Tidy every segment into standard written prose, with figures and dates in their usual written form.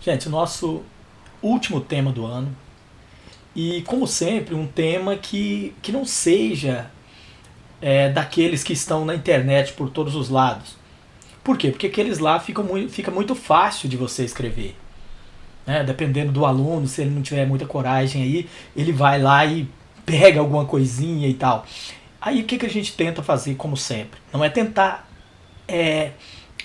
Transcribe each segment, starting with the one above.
Gente, o nosso último tema do ano. E, como sempre, um tema que não seja daqueles que estão na internet por todos os lados. Por quê? Porque aqueles lá fica muito fácil de você escrever. Né? Dependendo do aluno, se ele não tiver muita coragem aí, ele vai lá e pega alguma coisinha e tal. Aí o que a gente tenta fazer, como sempre? Não é tentar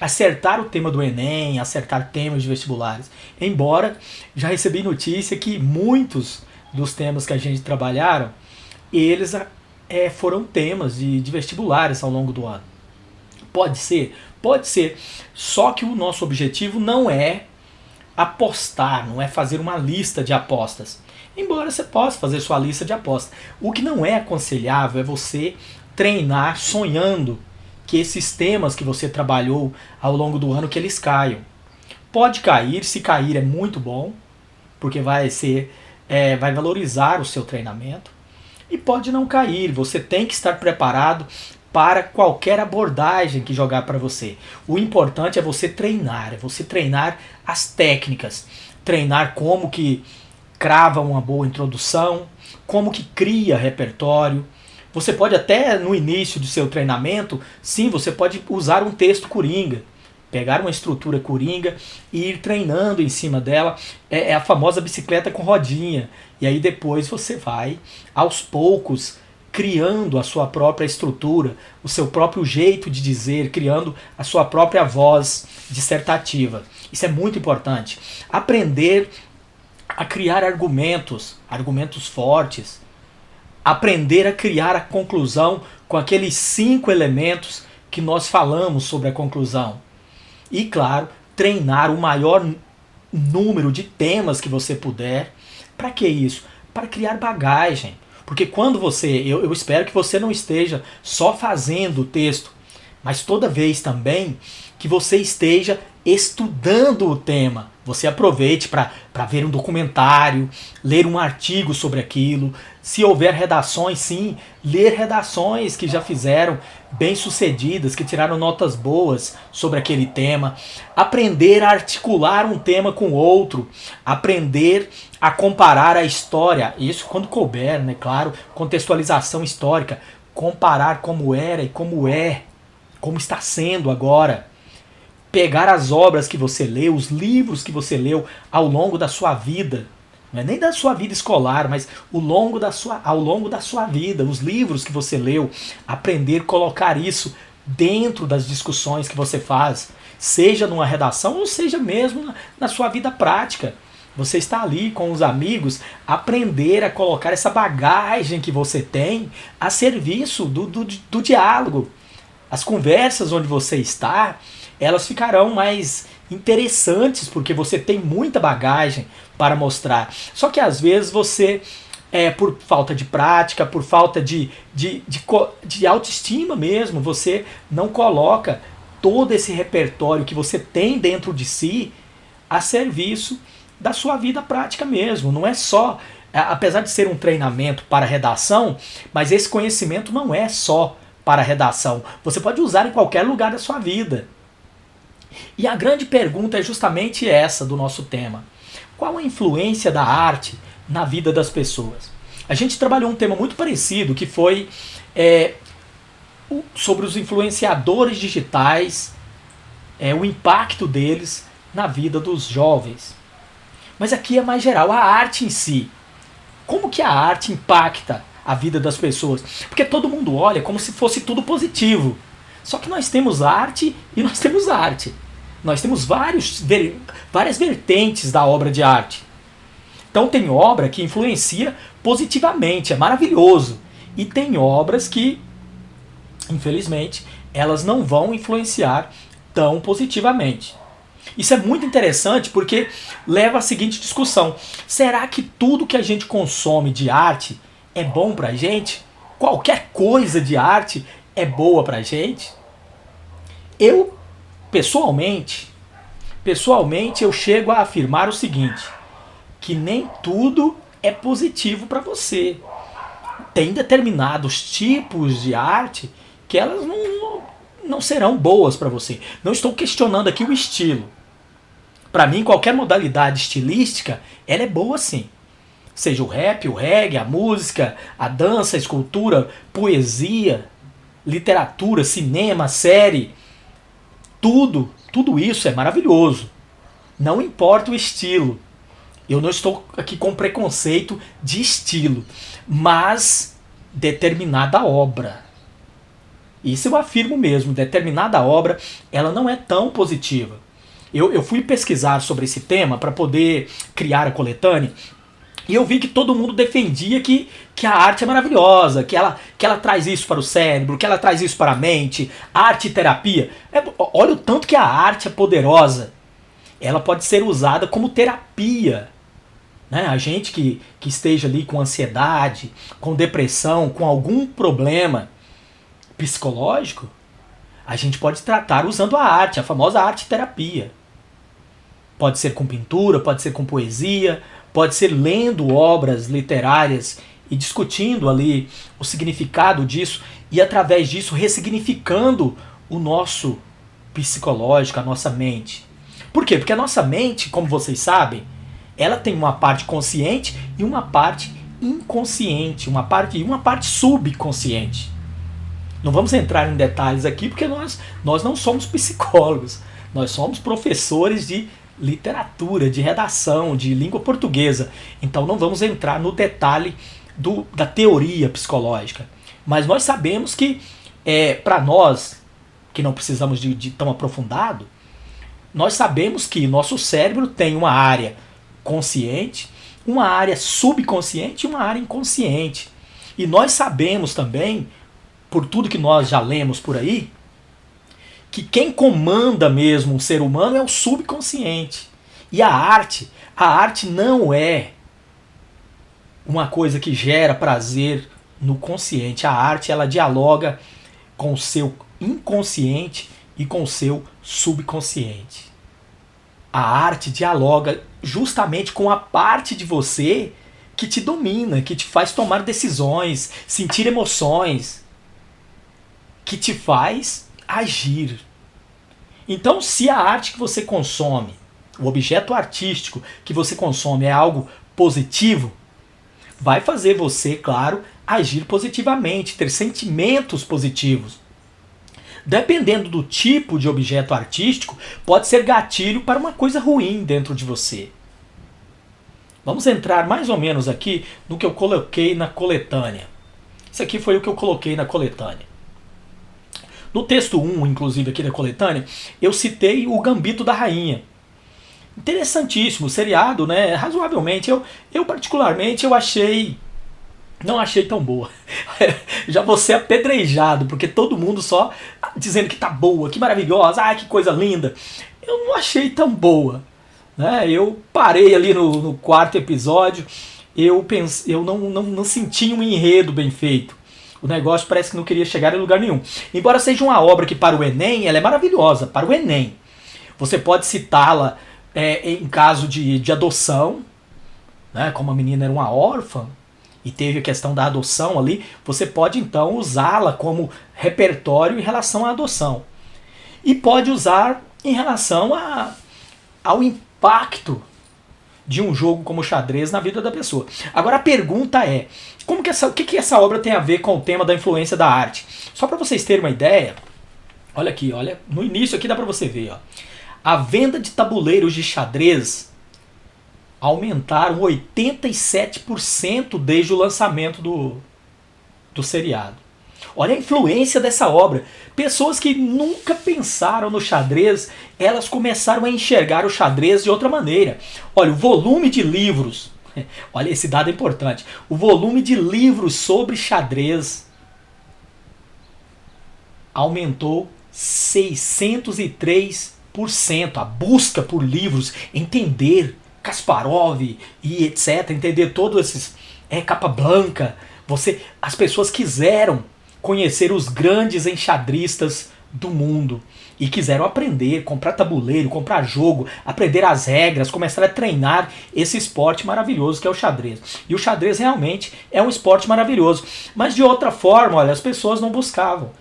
acertar o tema do Enem, acertar temas de vestibulares. Embora já recebi notícia que muitos dos temas que a gente trabalharam, eles foram temas de vestibulares ao longo do ano. Pode ser? Pode ser. Só que o nosso objetivo não é apostar, não é fazer uma lista de apostas. Embora você possa fazer sua lista de apostas. O que não é aconselhável é você treinar sonhando que esses temas que você trabalhou ao longo do ano, que eles caiam. Pode cair, se cair é muito bom, porque vai valorizar o seu treinamento. E pode não cair, você tem que estar preparado para qualquer abordagem que jogar para você. O importante é você treinar as técnicas, treinar como que crava uma boa introdução, como que cria repertório. Você pode até no início do seu treinamento, sim, você pode usar um texto coringa, pegar uma estrutura coringa e ir treinando em cima dela. É a famosa bicicleta com rodinha. E aí depois você vai, aos poucos, criando a sua própria estrutura, o seu próprio jeito de dizer, criando a sua própria voz dissertativa. Isso é muito importante. Aprender a criar argumentos fortes. Aprender a criar a conclusão com aqueles 5 elementos que nós falamos sobre a conclusão. E, claro, treinar o maior número de temas que você puder. Para que isso? Para criar bagagem. Porque quando eu espero que você não esteja só fazendo o texto, mas toda vez também que você esteja estudando o tema. Você aproveite para ver um documentário, ler um artigo sobre aquilo. Se houver redações, sim, ler redações que já fizeram bem-sucedidas, que tiraram notas boas sobre aquele tema. Aprender a articular um tema com outro. Aprender a comparar a história. Isso quando couber, né? Claro, contextualização histórica. Comparar como era e como é, como está sendo agora. Pegar as obras que você leu, os livros que você leu ao longo da sua vida, não é nem da sua vida escolar, mas ao longo da sua vida, os livros que você leu, aprender a colocar isso dentro das discussões que você faz, seja numa redação ou seja mesmo na sua vida prática. Você está ali com os amigos, aprender a colocar essa bagagem que você tem a serviço do diálogo. As conversas onde você está, elas ficarão mais interessantes porque você tem muita bagagem para mostrar. Só que às vezes você, por falta de prática, por falta de autoestima mesmo, você não coloca todo esse repertório que você tem dentro de si a serviço da sua vida prática mesmo. Não é só, apesar de ser um treinamento para redação, mas esse conhecimento não é só para redação. Você pode usar em qualquer lugar da sua vida. E a grande pergunta é justamente essa do nosso tema. Qual a influência da arte na vida das pessoas? A gente trabalhou um tema muito parecido, que foi sobre os influenciadores digitais, o impacto deles na vida dos jovens. Mas aqui é mais geral, a arte em si. Como que a arte impacta a vida das pessoas? Porque todo mundo olha como se fosse tudo positivo. Só que nós temos arte e nós temos arte. Nós temos várias vertentes da obra de arte. Então tem obra que influencia positivamente, é maravilhoso. E tem obras que, infelizmente, elas não vão influenciar tão positivamente. Isso é muito interessante porque leva à seguinte discussão. Será que tudo que a gente consome de arte é bom pra gente? Qualquer coisa de arte é boa pra gente? Eu, pessoalmente, eu chego a afirmar o seguinte, que nem tudo é positivo para você. Tem determinados tipos de arte que elas não serão boas para você. Não estou questionando aqui o estilo. Para mim, qualquer modalidade estilística, ela é boa sim. Seja o rap, o reggae, a música, a dança, a escultura, poesia, literatura, cinema, série, tudo isso é maravilhoso. Não importa o estilo. Eu não estou aqui com preconceito de estilo, mas determinada obra. Isso eu afirmo mesmo, determinada obra, ela não é tão positiva. Eu fui pesquisar sobre esse tema para poder criar a coletânea, e eu vi que todo mundo defendia que a arte é maravilhosa, que ela traz isso para o cérebro, que ela traz isso para a mente, arte e terapia. Olha o tanto que a arte é poderosa. Ela pode ser usada como terapia. Né? A gente que esteja ali com ansiedade, com depressão, com algum problema psicológico, a gente pode tratar usando a arte, a famosa arte terapia. Pode ser com pintura, pode ser com poesia, pode ser lendo obras literárias e discutindo ali o significado disso e através disso ressignificando o nosso psicológico, a nossa mente. Por quê? Porque a nossa mente, como vocês sabem, ela tem uma parte consciente e uma parte inconsciente, uma parte subconsciente. Não vamos entrar em detalhes aqui porque nós não somos psicólogos, nós somos professores de literatura, de redação, de língua portuguesa. Então não vamos entrar no detalhe da teoria psicológica. Mas nós sabemos que, para nós, que não precisamos de tão aprofundado, nós sabemos que nosso cérebro tem uma área consciente, uma área subconsciente e uma área inconsciente. E nós sabemos também, por tudo que nós já lemos por aí, que quem comanda mesmo um ser humano é o subconsciente. E a arte não é uma coisa que gera prazer no consciente. A arte, ela dialoga com o seu inconsciente e com o seu subconsciente. A arte dialoga justamente com a parte de você que te domina, que te faz tomar decisões, sentir emoções, que te faz agir. Então, se a arte que você consome, o objeto artístico que você consome é algo positivo, vai fazer você, claro, agir positivamente, ter sentimentos positivos. Dependendo do tipo de objeto artístico, pode ser gatilho para uma coisa ruim dentro de você. Vamos entrar mais ou menos aqui no que eu coloquei na coletânea. Isso aqui foi o que eu coloquei na coletânea. No texto 1, inclusive, aqui da coletânea, eu citei o Gambito da Rainha. Interessantíssimo, seriado, né? Razoavelmente. Eu particularmente, não achei tão boa. Já vou ser apedrejado, porque todo mundo só dizendo que tá boa, que maravilhosa, que coisa linda. Eu não achei tão boa. Né? Eu parei ali no quarto episódio, eu não senti um enredo bem feito. O negócio parece que não queria chegar em lugar nenhum. Embora seja uma obra que para o Enem, ela é maravilhosa, para o Enem. Você pode citá-la em caso de adoção, né? Como a menina era uma órfã, e teve a questão da adoção ali, você pode então usá-la como repertório em relação à adoção. E pode usar em relação ao impacto de um jogo como xadrez na vida da pessoa. Agora a pergunta é, o que essa obra tem a ver com o tema da influência da arte? Só para vocês terem uma ideia, olha aqui, olha, no início aqui dá para você ver, ó, a venda de tabuleiros de xadrez aumentaram 87% desde o lançamento do seriado. Olha a influência dessa obra. Pessoas que nunca pensaram no xadrez, elas começaram a enxergar o xadrez de outra maneira. Olha, o volume de livros, olha, esse dado é importante, o volume de livros sobre xadrez aumentou 603%. A busca por livros, entender Kasparov e etc, entender todos esses Capablanca, as pessoas quiseram conhecer os grandes enxadristas do mundo e quiseram aprender, comprar tabuleiro, comprar jogo, aprender as regras, começar a treinar esse esporte maravilhoso que é o xadrez. E o xadrez realmente é um esporte maravilhoso, mas de outra forma, olha, as pessoas não buscavam.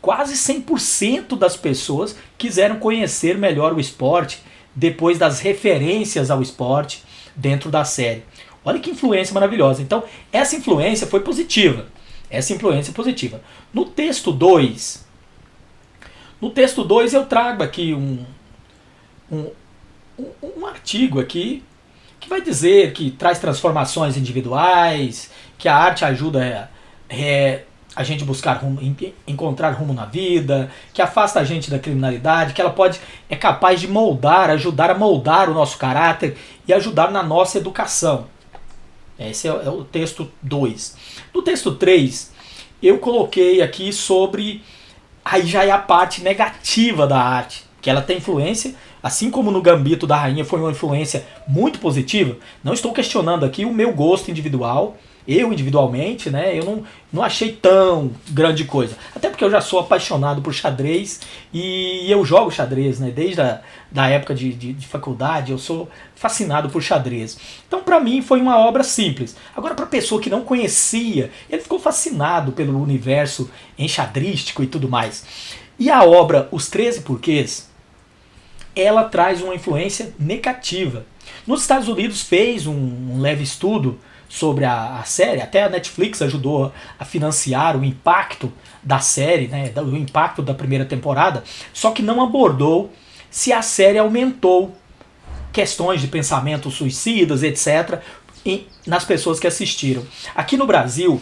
Quase 100% das pessoas quiseram conhecer melhor o esporte, depois das referências ao esporte dentro da série. Olha que influência maravilhosa. Então, essa influência foi positiva. Essa influência é positiva. No texto 2, eu trago aqui um artigo aqui que vai dizer que traz transformações individuais, que a arte ajuda a gente buscar encontrar rumo na vida, que afasta a gente da criminalidade, que ela é capaz de ajudar a moldar o nosso caráter e ajudar na nossa educação. Esse é o texto 2. No texto 3, eu coloquei aqui sobre... Aí já é a parte negativa da arte, que ela tem influência, assim como no Gambito da Rainha foi uma influência muito positiva. Não estou questionando aqui o meu gosto individual, eu individualmente, né, eu não achei tão grande coisa. Até porque eu já sou apaixonado por xadrez e eu jogo xadrez, né, desde da época de faculdade, eu sou fascinado por xadrez. Então, para mim, foi uma obra simples. Agora, para a pessoa que não conhecia, ele ficou fascinado pelo universo enxadrístico e tudo mais. E a obra Os 13 Porquês, ela traz uma influência negativa. Nos Estados Unidos fez um leve estudo sobre a série, até a Netflix ajudou a financiar o impacto da série, né, o impacto da primeira temporada, só que não abordou se a série aumentou questões de pensamentos suicidas, etc., nas pessoas que assistiram. Aqui no Brasil,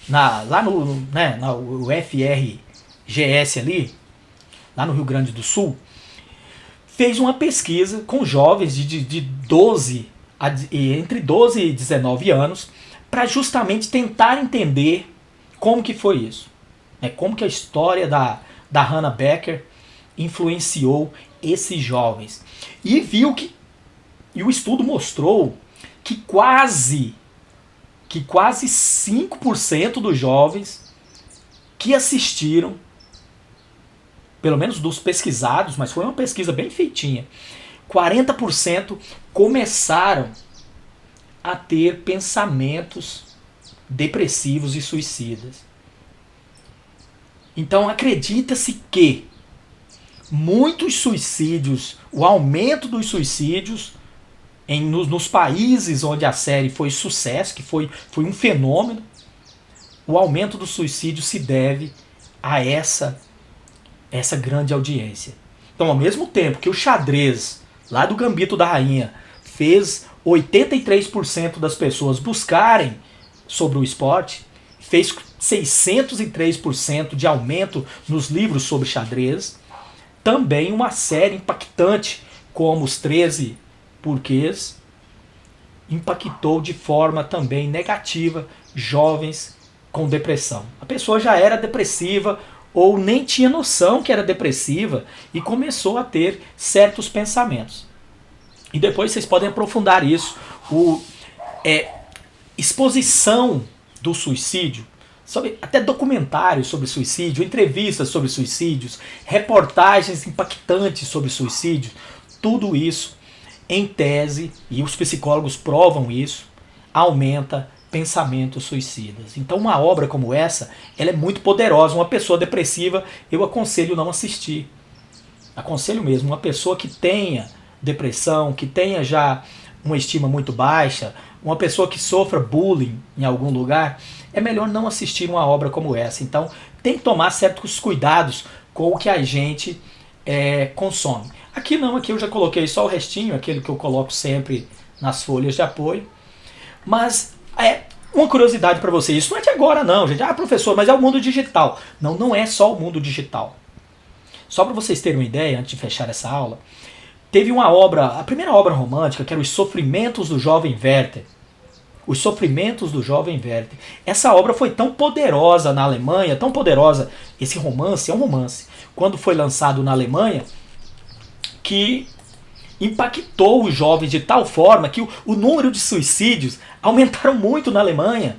lá no UFRGS ali, lá no Rio Grande do Sul, fez uma pesquisa com jovens entre 12 e 19 anos para justamente tentar entender como que foi isso. Como que a história da Hannah Becker influenciou esses jovens. E e o estudo mostrou que quase 5% dos jovens que assistiram, pelo menos dos pesquisados, mas foi uma pesquisa bem feitinha, 40% começaram a ter pensamentos depressivos e suicidas. Então acredita-se que muitos suicídios, o aumento dos suicídios nos países onde a série foi sucesso, que foi um fenômeno, o aumento do suicídio se deve a essa grande audiência. Então, ao mesmo tempo que o xadrez, lá do Gambito da Rainha, fez 83% das pessoas buscarem sobre o esporte, fez 603% de aumento nos livros sobre xadrez, também uma série impactante como Os 13 Porquês impactou de forma também negativa jovens com depressão. A pessoa já era depressiva ou nem tinha noção que era depressiva e começou a ter certos pensamentos. E depois vocês podem aprofundar isso. Exposição do suicídio, até documentários sobre suicídio, entrevistas sobre suicídios, reportagens impactantes sobre suicídio, tudo isso, em tese, e os psicólogos provam isso, aumenta pensamentos suicidas. Então uma obra como essa, ela é muito poderosa. Uma pessoa depressiva, eu aconselho não assistir. Aconselho mesmo, uma pessoa que tenha depressão, que tenha já uma estima muito baixa, uma pessoa que sofra bullying em algum lugar, é melhor não assistir uma obra como essa. Então tem que tomar certos cuidados com o que a gente consome. Aqui não, aqui eu já coloquei só o restinho, aquele que eu coloco sempre nas folhas de apoio. Mas uma curiosidade para vocês, isso não é de agora não, gente. Professor, mas é o mundo digital. Não, não é só o mundo digital. Só para vocês terem uma ideia, antes de fechar essa aula, teve uma obra, a primeira obra romântica, que era Os Sofrimentos do Jovem Werther. Os Sofrimentos do Jovem Werther. Essa obra foi tão poderosa na Alemanha, tão poderosa, esse romance, é um romance, quando foi lançado na Alemanha, que impactou os jovens de tal forma que o número de suicídios aumentaram muito na Alemanha.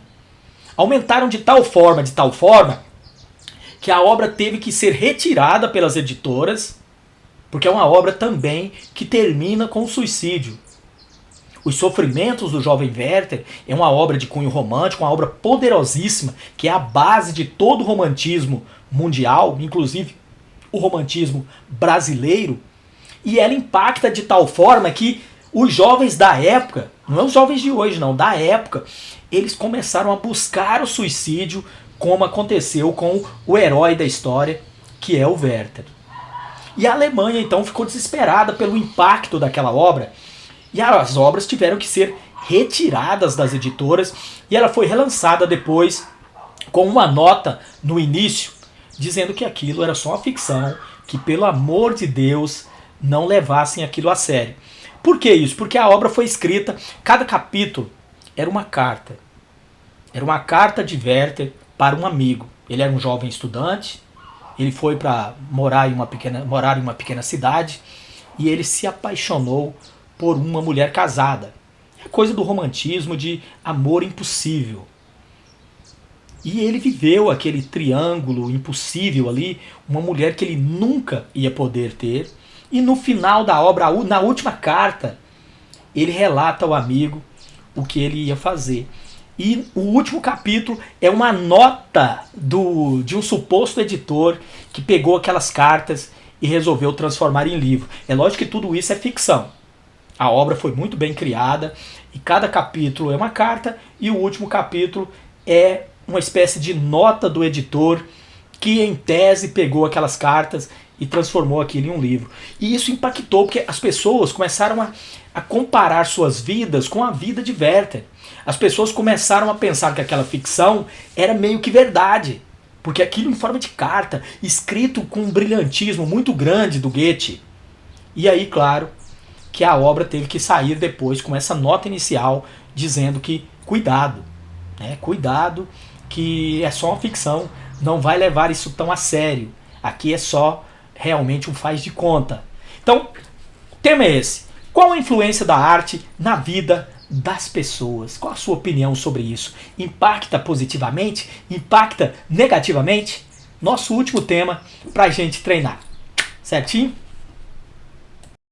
Aumentaram de tal forma, que a obra teve que ser retirada pelas editoras, porque é uma obra também que termina com o suicídio. Os Sofrimentos do Jovem Werther é uma obra de cunho romântico, uma obra poderosíssima, que é a base de todo o romantismo mundial, inclusive o romantismo brasileiro. E ela impacta de tal forma que os jovens da época, não é os jovens de hoje não, da época, eles começaram a buscar o suicídio, como aconteceu com o herói da história, que é o Werther. E a Alemanha então ficou desesperada pelo impacto daquela obra, e as obras tiveram que ser retiradas das editoras, e ela foi relançada depois com uma nota no início, dizendo que aquilo era só uma ficção, que pelo amor de Deus não levassem aquilo a sério. Por que isso? Porque a obra foi escrita, cada capítulo era uma carta. Era uma carta de Werther para um amigo. Ele era um jovem estudante, ele foi para morar em uma pequena cidade e ele se apaixonou por uma mulher casada. É coisa do romantismo, de amor impossível. E ele viveu aquele triângulo impossível ali, uma mulher que ele nunca ia poder ter. E no final da obra, na última carta, ele relata ao amigo o que ele ia fazer. E o último capítulo é uma nota de um suposto editor que pegou aquelas cartas e resolveu transformar em livro. É lógico que tudo isso é ficção. A obra foi muito bem criada e cada capítulo é uma carta e o último capítulo é uma espécie de nota do editor que em tese pegou aquelas cartas e transformou aquilo em um livro. E isso impactou porque as pessoas começaram a comparar suas vidas com a vida de Werther. As pessoas começaram a pensar que aquela ficção era meio que verdade, porque aquilo em forma de carta, escrito com um brilhantismo muito grande do Goethe. E aí, claro, que a obra teve que sair depois com essa nota inicial dizendo que cuidado, né? Cuidado, que é só uma ficção, não vai levar isso tão a sério. Aqui é só realmente um faz de conta. Então, o tema é esse. Qual a influência da arte na vida das pessoas? Qual a sua opinião sobre isso? Impacta positivamente? Impacta negativamente? Nosso último tema para a gente treinar. Certinho?